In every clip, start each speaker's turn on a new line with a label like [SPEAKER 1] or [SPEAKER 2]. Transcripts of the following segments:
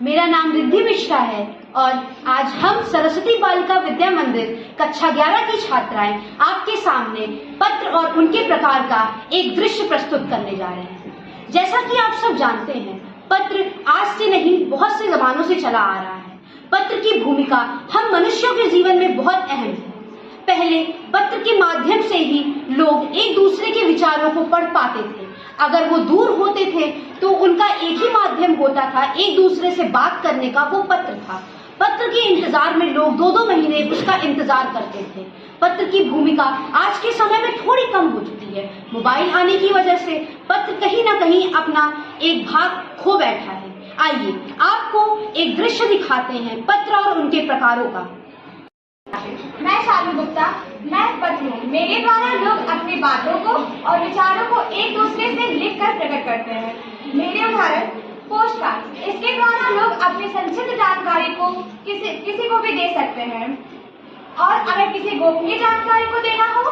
[SPEAKER 1] मेरा नाम रिद्धि मिश्रा है और आज हम सरस्वती बालिका विद्या मंदिर कक्षा 11 की छात्राएं आपके सामने पत्र और उनके प्रकार का एक दृश्य प्रस्तुत करने जा रहे हैं। जैसा कि आप सब जानते हैं, पत्र आज से नहीं बहुत से जमानों से चला आ रहा है। पत्र की भूमिका हम मनुष्यों के जीवन में बहुत अहम है। पहले पत्र के माध्यम से ही लोग एक दूसरे के विचारों को पढ़ पाते थे। अगर वो दूर होते थे तो उनका एक ही माध्यम होता था एक दूसरे से बात करने का, वो पत्र था। पत्र के इंतजार में लोग 2-2 महीने उसका इंतजार करते थे। पत्र की भूमिका आज के समय में थोड़ी कम हो चुकी है। मोबाइल आने की वजह से पत्र कहीं ना कहीं अपना एक भाग खो बैठा है। आइए आपको एक दृश्य दिखाते हैं पत्र और उनके प्रकारों का।
[SPEAKER 2] मैं शालू गुप्ता, मैं पत्र हूँ। मेरे द्वारा लोग अपनी बातों को और विचारों को एक दूसरे से लिखकर प्रकट करते हैं। मेरे उदाहरण पोस्ट कार्ड, इसके द्वारा लोग अपनी संक्षिप्त जानकारी को किसी को भी दे सकते हैं। और अगर किसी गोपनीय जानकारी को देना हो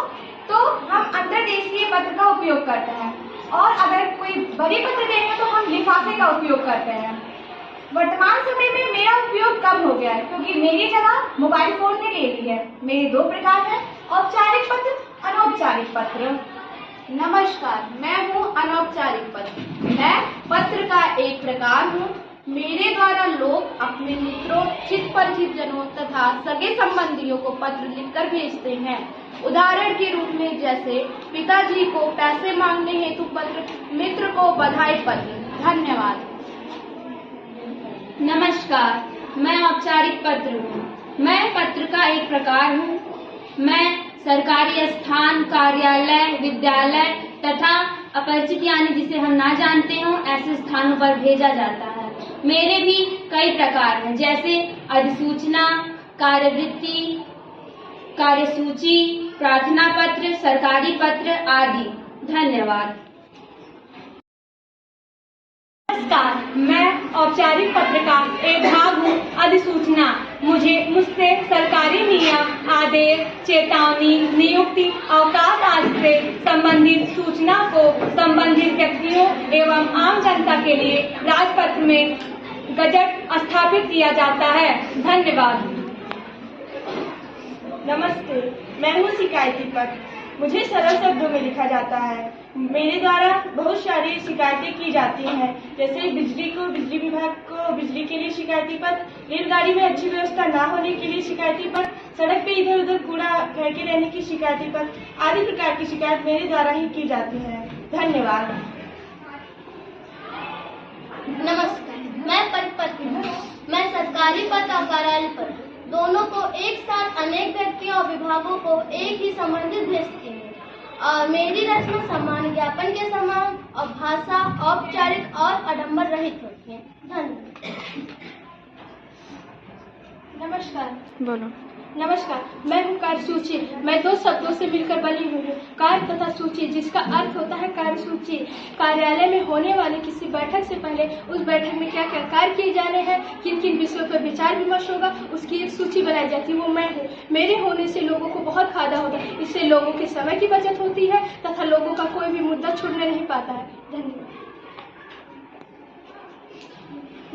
[SPEAKER 2] तो हम अंतर्देशीय पत्र का उपयोग करते हैं, और अगर कोई बड़ी पत्र देनी हो तो हम लिफाफे का उपयोग करते हैं। वर्तमान समय में मेरा उपयोग कम हो गया है क्योंकि मेरी जगह मोबाइल फोन ने ले ली है। मेरे 2 प्रकार हैं, औपचारिक पत्र, अनौपचारिक पत्र।
[SPEAKER 3] नमस्कार, मैं हूँ अनौपचारिक पत्र। मैं पत्र का एक प्रकार हूँ। मेरे द्वारा लोग अपने मित्रों, चित परिचित जनों तथा सगे संबंधियों को पत्र लिखकर भेजते हैं। उदाहरण के रूप में जैसे पिताजी को पैसे मांगने हेतु पत्र, मित्र को बधाई पत्र। धन्यवाद।
[SPEAKER 4] नमस्कार, मैं औपचारिक पत्र हूँ। मैं पत्र का एक प्रकार हूँ। मैं सरकारी स्थान, कार्यालय, विद्यालय तथा अपरिचित यानी जिसे हम ना जानते हों ऐसे स्थानों पर भेजा जाता है। मेरे भी कई प्रकार हैं, जैसे अधिसूचना, कार्यवृत्ति, कार्यसूची, प्रार्थना पत्र, सरकारी पत्र आदि। धन्यवाद।
[SPEAKER 5] नमस्कार, मैं औपचारिक पत्र का एक भाग हूँ। अधिसूचना, मुझसे सरकारी नियम, आदेश, चेतावनी, नियुक्ति, अवकाश आदि से संबंधित सूचना को संबंधित व्यक्तियों एवं आम जनता के लिए राजपत्र में गजट स्थापित किया जाता है। धन्यवाद।
[SPEAKER 6] नमस्ते, मैं हूँ शिकायती पत्र। मुझे सरल शब्दों में लिखा जाता है। मेरे द्वारा बहुत सारी शिकायतें की जाती हैं, जैसे बिजली विभाग को बिजली के लिए शिकायती पत्र, रेलगाड़ी में अच्छी व्यवस्था न होने के लिए शिकायती पत्र, सड़क पे इधर उधर कूड़ा फेंके रहने की शिकायती पत्र आदि प्रकार की शिकायत मेरे द्वारा ही की जाती है। धन्यवाद।
[SPEAKER 7] नमस्कार, मैं पत्र हूँ। मैं सरकारी पत्र और कार्यालय पत्र दोनों को एक साथ अनेक व्यक्तियों और विभागों को एक ही संबंधित भेजती हूँ, और मेरी रचना समान, ज्ञापन के समान और भाषा औपचारिक और आडंबर रहित होती है। धन्यवाद।
[SPEAKER 5] नमस्कार।
[SPEAKER 6] बोलो।
[SPEAKER 5] नमस्कार, मैं हूँ कार्यसूची। मैं 2 शब्दों से मिलकर बनी हुई हूँ, कार्य तथा सूची, जिसका अर्थ होता है कार्यसूची। कार्यालय में होने वाले किसी बैठक से पहले उस बैठक में क्या क्या कार्य किए जाने हैं, किन किन विषयों पर विचार विमर्श होगा, उसकी एक सूची बनाई जाती है। वो मैं हूँ। मेरे होने से लोगों को बहुत फायदा होता है। इससे लोगों के समय की बचत होती है तथा लोगों का कोई भी मुद्दा छूटने नहीं पाता है। धन्यवाद।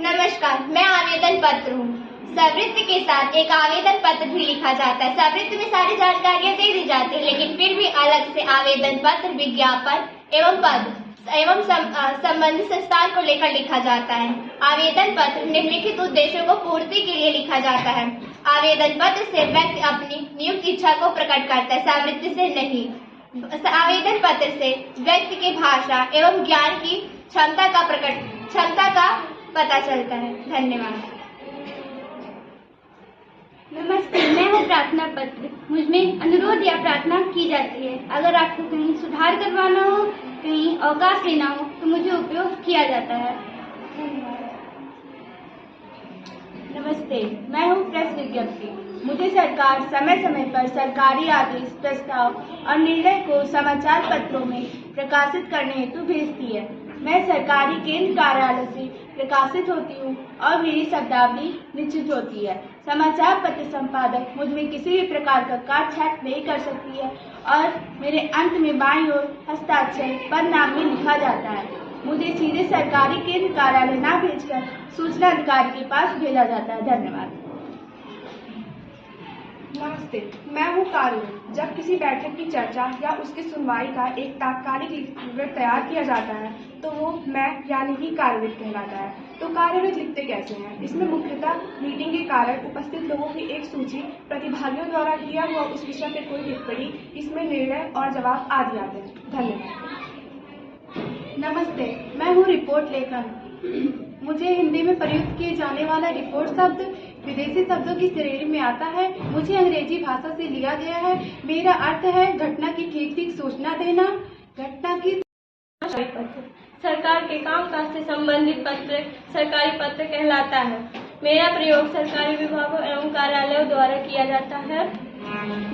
[SPEAKER 2] नमस्कार, मैं आवेदन पत्र हूँ। सवृत्ति के साथ एक आवेदन पत्र भी लिखा जाता है। सवृत्ति में सारी जानकारियां दे दी जाती है, लेकिन फिर भी अलग से आवेदन पत्र, विज्ञापन एवं पद एवं संबंधित संस्थान को लेकर लिखा जाता है। आवेदन पत्र निम्नलिखित उद्देश्यों को पूर्ति के लिए लिखा जाता है। आवेदन पत्र से व्यक्ति अपनी नियुक्त इच्छा को प्रकट करता है, सवृत्ति से नहीं। आवेदन पत्र से व्यक्ति के भाषा एवं ज्ञान की क्षमता का पता चलता है। धन्यवाद।
[SPEAKER 7] नमस्ते, मैं हूँ प्रार्थना पत्र। मुझमें अनुरोध या प्रार्थना की जाती है। अगर आपको कहीं सुधार करवाना हो, कहीं अवकाश लेना हो तो मुझे उपयोग किया जाता है।
[SPEAKER 6] नमस्ते, मैं हूँ प्रेस विज्ञप्ति। मुझे सरकार समय समय पर सरकारी आदेश, प्रस्ताव और निर्णय को समाचार पत्रों में प्रकाशित करने हेतु भेजती है। मैं सरकारी केंद्र कार्यालय से प्रकाशित होती हूँ और मेरी शब्दावली निश्चित होती है। समाचार पत्र संपादक मुझ में किसी भी प्रकार का काट-छांट नहीं कर सकती है और मेरे अंत में बाईं ओर हस्ताक्षर पद नाम में लिखा जाता है। मुझे सीधे सरकारी केंद्र कार्यालय न भेजकर सूचना अधिकारी के पास भेजा जाता है। धन्यवाद।
[SPEAKER 2] नमस्ते, मैं हूँ कारुण। जब किसी बैठक की चर्चा या उसकी सुनवाई का एक तात्कालिक विवरण तैयार किया जाता है तो वो मैं यानी कि कार्यविद कहलाता है। तो कार्यविद लिखते कैसे हैं? इसमें मुख्यतः मीटिंग के कारण उपस्थित लोगों की एक सूची, प्रतिभागियों द्वारा किया हुआ उस विषय पर कोई टिप्पणी, इसमें निर्णय और जवाब आदि आते हैं। धन्यवाद।
[SPEAKER 5] नमस्ते, मैं हूँ रिपोर्ट लेखन। मुझे हिंदी में प्रयुक्त किए जाने वाला रिपोर्ट शब्द विदेशी शब्दों की श्रेणी में आता है। मुझे अंग्रेजी भाषा से लिया गया है। मेरा अर्थ है घटना की ठीक ठीक सूचना देना। घटना की
[SPEAKER 8] सरकार के कामकाज से संबंधित पत्र सरकारी पत्र कहलाता है। मेरा प्रयोग सरकारी विभागों एवं कार्यालयों द्वारा किया जाता है,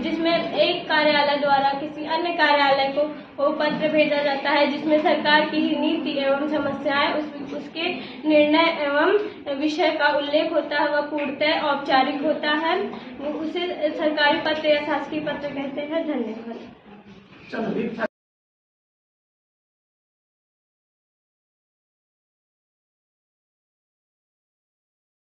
[SPEAKER 8] जिसमें एक कार्यालय द्वारा किसी अन्य कार्यालय को वो पत्र भेजा जाता है जिसमें सरकार की ही नीति एवं समस्याएं, उसके निर्णय एवं विषय का उल्लेख होता है। वह पूर्णतः औपचारिक होता है। उसे सरकारी पत्र या शासकीय पत्र कहते हैं। धन्यवाद।